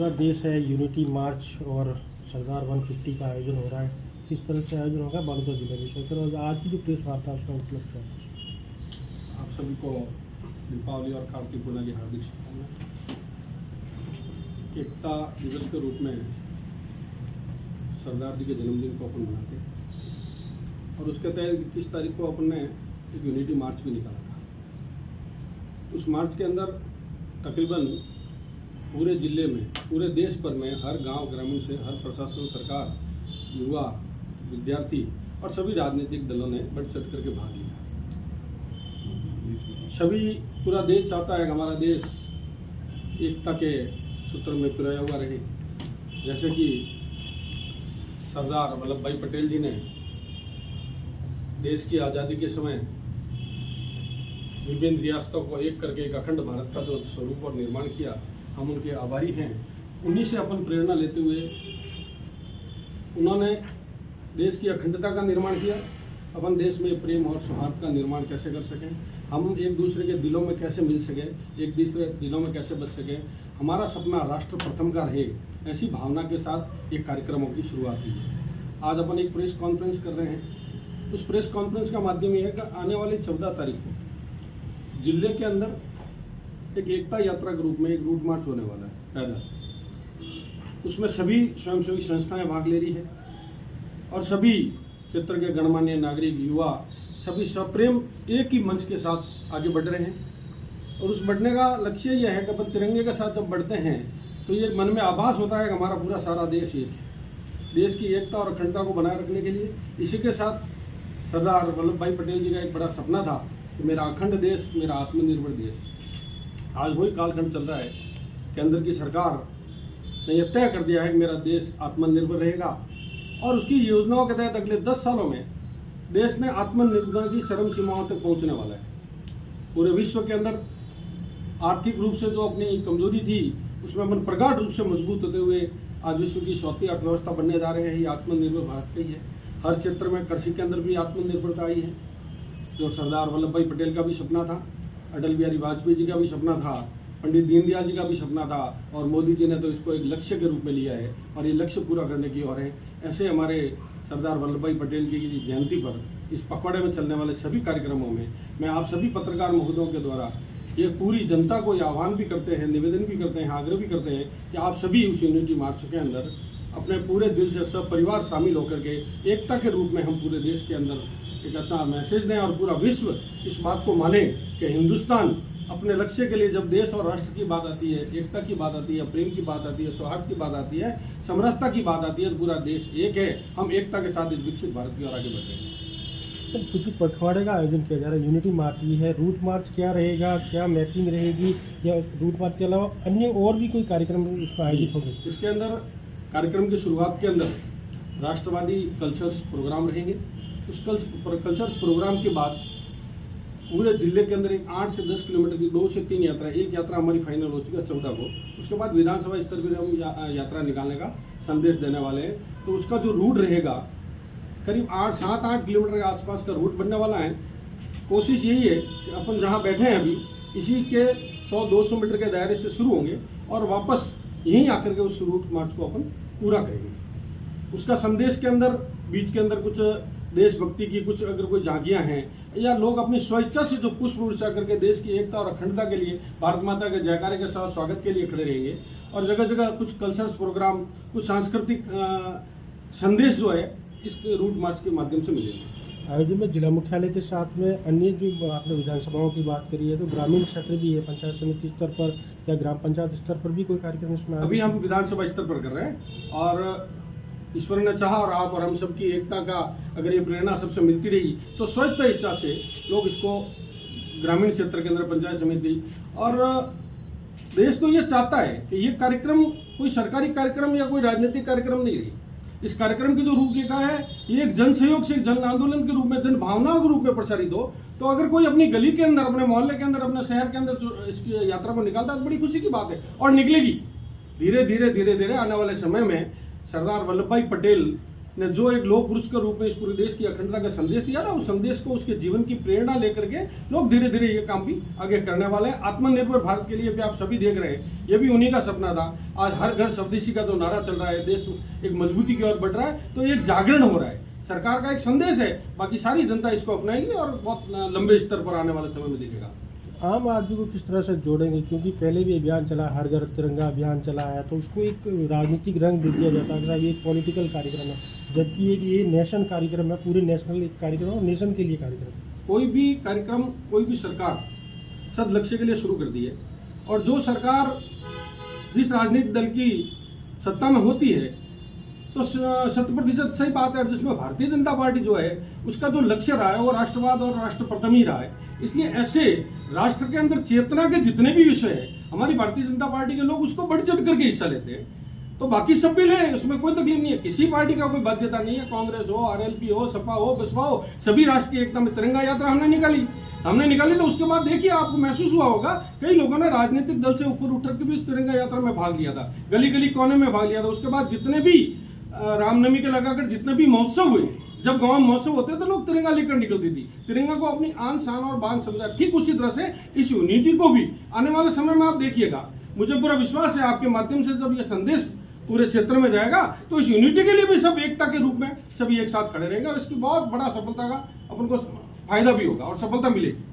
पूरा देश है, यूनिटी मार्च और सरदार 150 का आयोजन हो रहा है। किस तरह से आयोजन होगा बालोद जिले में शेखर, और आज की जो प्रेस वार्ता उसका उपलब्ध है। आप सभी को दीपावली और कार्तिक पूर्णिमा की हार्दिक शुभकामनाएं। एकता दिवस के रूप में सरदार जी के जन्मदिन को अपन मनाते हैं और उसके तहत 21 तारीख को अपन ने एक यूनिटी मार्च भी निकाला था। उस मार्च के अंदर तकरीबन पूरे जिले में, पूरे देश भर में, हर गांव ग्रामीण से हर प्रशासन, सरकार, युवा, विद्यार्थी और सभी राजनीतिक दलों ने बढ़ चढ़ करके भाग लिया। सभी, पूरा देश चाहता है कि हमारा देश एकता के सूत्र में पिरोया हुआ रहे। जैसे कि सरदार वल्लभ भाई पटेल जी ने देश की आज़ादी के समय विभिन्न रियासतों को एक करके एक अखंड भारत का जो स्वरूप और निर्माण किया, हम उनके आभारी हैं। उन्हीं से अपन प्रेरणा लेते हुए उन्होंने देश की अखंडता का निर्माण किया। अपन देश में प्रेम और सौहार्द का निर्माण कैसे कर सकें, हम एक दूसरे के दिलों में कैसे मिल सकें, एक दूसरे दिलों में कैसे बच सकें, हमारा सपना राष्ट्र प्रथम का रहे, ऐसी भावना के साथ एक कार्यक्रमों की शुरुआत हुई है। आज अपन एक प्रेस कॉन्फ्रेंस कर रहे हैं। उस प्रेस कॉन्फ्रेंस का माध्यम ये है कि आने वाली 14 तारीख को जिले के अंदर एक एकता यात्रा के रूप में एक रूट मार्च होने वाला है पैदल। उसमें सभी स्वयंसेवी संस्थाएं भाग ले रही है और सभी क्षेत्र के गणमान्य नागरिक, युवा, सभी सप्रेम एक ही मंच के साथ आगे बढ़ रहे हैं। और उस बढ़ने का लक्ष्य यह है कि अपन तिरंगे के साथ जब बढ़ते हैं तो ये मन में आभास होता है कि हमारा पूरा सारा देश एक है। देश की एकता और अखंडता को बनाए रखने के लिए इसी के साथ सरदार वल्लभ भाई पटेल जी का एक बड़ा सपना था कि मेरा अखंड देश, मेरा आत्मनिर्भर देश। आज वही कालखंड चल रहा है। केंद्र की सरकार ने यह तय कर दिया है कि मेरा देश आत्मनिर्भर रहेगा और उसकी योजनाओं के तहत अगले 10 सालों में देश ने आत्मनिर्भरता की चरम सीमाओं तक पहुंचने वाला है। पूरे विश्व के अंदर आर्थिक रूप से जो अपनी कमजोरी थी उसमें अपन प्रगाढ़ रूप से मजबूत होते हुए आज विश्व की चौथी अर्थव्यवस्था बनने जा रहे हैं। ये आत्मनिर्भर भारत का ही है। हर क्षेत्र में कृषि के अंदर भी आत्मनिर्भरता आई है, जो सरदार वल्लभ भाई पटेल का भी सपना था, अटल बिहारी वाजपेयी जी का भी सपना था, पंडित दीनदयाल जी का भी सपना था और मोदी जी ने तो इसको एक लक्ष्य के रूप में लिया है और ये लक्ष्य पूरा करने की ओर है। ऐसे हमारे सरदार वल्लभ भाई पटेल की जयंती पर इस पखवाड़े में चलने वाले सभी कार्यक्रमों में मैं आप सभी पत्रकार महोदयों के द्वारा ये पूरी जनता को आह्वान भी करते हैं, निवेदन भी करते हैं, आग्रह भी करते हैं कि आप सभी उस यूनिटी मार्च के अंदर अपने पूरे दिल से सब परिवार शामिल होकर के एकता के रूप में हम पूरे देश के अंदर एक अच्छा मैसेज दें और पूरा विश्व इस बात को माने कि हिंदुस्तान अपने लक्ष्य के लिए, जब देश और राष्ट्र की बात आती है, एकता की बात आती है, प्रेम की बात आती है, सौहार्द की बात आती है, समरसता की बात आती है, तो पूरा देश एक है। हम एकता के साथ इस विकसित भारत की ओर आगे बढ़ रहे हैं। तो चूँकि पखवाड़े का आयोजन किया जा रहा है, यूनिटी मार्च भी है, रूट मार्च क्या रहेगा, क्या मैपिंग रहेगी, या रूट मार्च के अलावा अन्य और भी कोई कार्यक्रम इसमें आयोजित होंगे? इसके अंदर कार्यक्रम की शुरुआत के अंदर राष्ट्रवादी कल्चर्स प्रोग्राम रहेंगे। उस कल्चर्स प्रोग्राम के बाद पूरे जिले के अंदर एक 8 से 10 किलोमीटर की 2 से 3 यात्रा, एक यात्रा हमारी फाइनल हो चुकी है 14 को। उसके बाद विधानसभा स्तर पर हम यात्रा निकालने का संदेश देने वाले हैं। तो उसका जो रूट रहेगा करीब 7-8 किलोमीटर के आसपास का रूट बनने वाला है। कोशिश यही है कि अपन जहाँ बैठे हैं अभी, इसी के 100-200 मीटर के दायरे से शुरू होंगे और वापस यहीं आकर के उस रूट मार्च को अपन पूरा करेंगे। उसका संदेश के अंदर, बीच के अंदर कुछ देशभक्ति की कुछ अगर कोई झांकियां हैं या लोग अपनी स्वेच्छा से जो पुष्प वर्षा करके देश की एकता और अखंडता के लिए, भारत माता के जयकारे के साथ स्वागत के लिए खड़े रहेंगे। और जगह जगह कुछ कल्चरल प्रोग्राम, कुछ सांस्कृतिक संदेश जो है इस रूट मार्च के माध्यम से मिलेंगे। आयोजन में जिला मुख्यालय के साथ में अन्य जो आपने विधानसभाओं की बात करी है, तो ग्रामीण क्षेत्र भी है, पंचायत समिति स्तर पर या ग्राम पंचायत स्तर पर भी कोई कार्यक्रम इसमें? अभी हम विधानसभा स्तर पर कर रहे हैं और ईश्वर ने चाहा और आप और हम सबकी एकता का अगर ये प्रेरणा सबसे मिलती रही तो स्वच्छता इच्छा से लोग इसको ग्रामीण क्षेत्र के अंदर पंचायत समिति और देश तो ये चाहता है कि ये कार्यक्रम कोई सरकारी कार्यक्रम या कोई राजनीतिक कार्यक्रम नहीं रही। इस कार्यक्रम की जो रूपरेखा है ये एक जन सहयोग से जन आंदोलन के रूप में, जन भावनाओं के रूप में प्रसारित हो। तो अगर कोई अपनी गली के अंदर, अपने मोहल्ले के अंदर, अपने शहर के अंदर जो इसकी यात्रा को निकालता है तो बड़ी खुशी की बात है और निकलेगी। धीरे धीरे आने वाले समय में सरदार वल्लभ भाई पटेल ने जो एक लोह पुरुष के रूप में इस पूरे देश की अखंडता का संदेश दिया ना, उस संदेश को, उसके जीवन की प्रेरणा लेकर के लोग धीरे धीरे ये काम भी आगे करने वाले हैं। आत्मनिर्भर भारत के लिए भी आप सभी देख रहे हैं, ये भी उन्हीं का सपना था। आज हर घर स्वदेशी का जो नारा चल रहा है, देश एक मजबूती की ओर बढ़ रहा है, तो एक जागरण हो रहा है, सरकार का एक संदेश है। बाकी सारी जनता इसको अपनाएगी और बहुत लंबे स्तर पर आने वाले समय में दिखेगा। आम आदमी को किस तरह से जोड़ेंगे, क्योंकि पहले भी अभियान चला, हर घर तिरंगा अभियान चला है, तो उसको एक राजनीतिक रंग दे दिया जाता है कि ये एक पॉलिटिकल कार्यक्रम है, जबकि ये नेशन कार्यक्रम है, पूरे नेशनल एक कार्यक्रम और नेशन के लिए कार्यक्रम है। कोई भी कार्यक्रम, कोई भी सरकार सद लक्ष्य के लिए शुरू कर दी है, और जो सरकार जिस राजनीतिक दल की सत्ता में होती है तो 100% सही बात है, जिसमें भारतीय जनता पार्टी जो है उसका जो लक्ष्य रहा है वो राष्ट्रवाद और राष्ट्र प्रथम ही रहा है। इसलिए ऐसे राष्ट्र के अंदर चेतना के जितने भी विषय हैं, हमारी भारतीय जनता पार्टी के लोग उसको बढ़ चढ़ करके हिस्सा लेते हैं। तो बाकी सब भी ले, उसमें कोई तकलीफ नहीं है, किसी पार्टी का कोई बाध्यता नहीं है। कांग्रेस हो, आरएलपी हो, सपा हो, बसपा हो, सभी राष्ट्र की एकता में तिरंगा यात्रा हमने निकाली। तो उसके बाद देखिए, आपको महसूस हुआ होगा कई लोगों ने राजनीतिक दल से ऊपर उठ करके भी इस तिरंगा यात्रा में भाग लिया था, गली गली कोने में भाग लिया था। उसके बाद जितने भी रामनवमी के लगाकर जितने भी महोत्सव हुए, जब गांव में महोत्सव होते तो लोग तिरंगा लेकर निकलती थी, तिरंगा को अपनी आन शान और बान समझा। ठीक उसी तरह से इस यूनिटी को भी आने वाले समय में आप देखिएगा, मुझे पूरा विश्वास है आपके माध्यम से जब ये संदेश पूरे क्षेत्र में जाएगा तो इस यूनिटी के लिए भी सब एकता के रूप में सभी एक साथ खड़े रहेंगे, और इसकी बहुत बड़ा सफलता का अपन को फायदा भी होगा और सफलता मिलेगी।